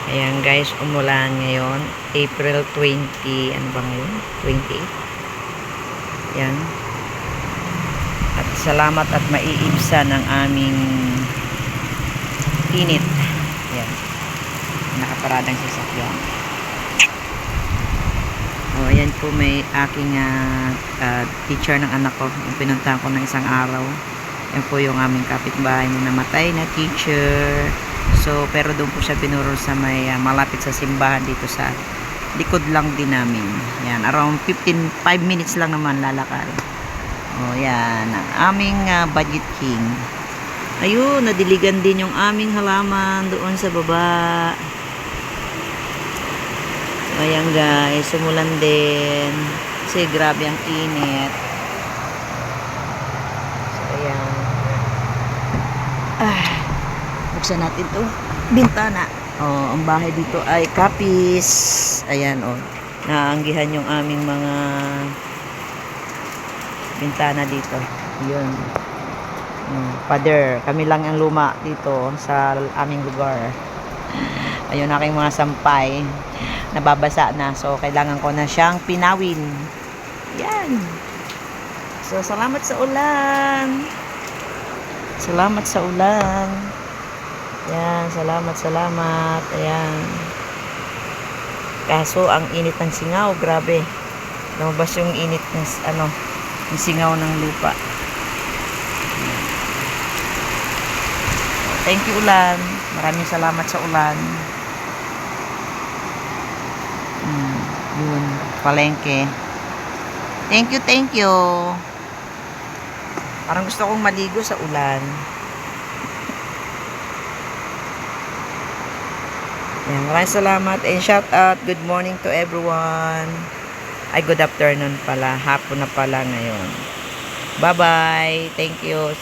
Ayan guys, umulan ngayon. April 20, ano ba ngayon? 28. Ayan. At salamat at maiibsan ang aming init. Ayan. Nakaparadang sasakyan. O, ayan po may aking teacher ng anak ko. Yung pinuntahan ko ng isang araw. Yan po yung aming kapitbahay na namatay na teacher. So, pero doon po siya pinuro sa may malapit sa simbahan dito sa likod lang din namin. Yan, around 5 minutes lang naman lalakad. O, yan, ang aming budget king. Ayun, nadiligan din yung aming halaman doon sa baba. So, ayan guys, sumulan din. Kasi grabe ang init. So, ayan. Buksan natin to bintana. Oh, ang bahay dito ay kapis. Ayan, oh. Naanggihan yung aming mga bintana dito. Yun. Pader. Kami lang ang luma dito sa aming lugar. Ayun, aking mga sampay. Nababasa na. So, kailangan ko na siyang pinawin. Yan. So, salamat sa ulan. Salamat sa ulan. Yan, salamat. Ayan. Kaso, ang init ng singaw, grabe. Lumabas yung init ng, yung singaw ng lupa. Thank you, ulan. Maraming salamat sa ulan. Yun, palengke. Thank you. Parang gusto kong maligo sa ulan. Yan, maraming salamat and shout out, good morning to everyone. Ay, good afternoon pala, hapon na pala ngayon. Bye bye, thank you.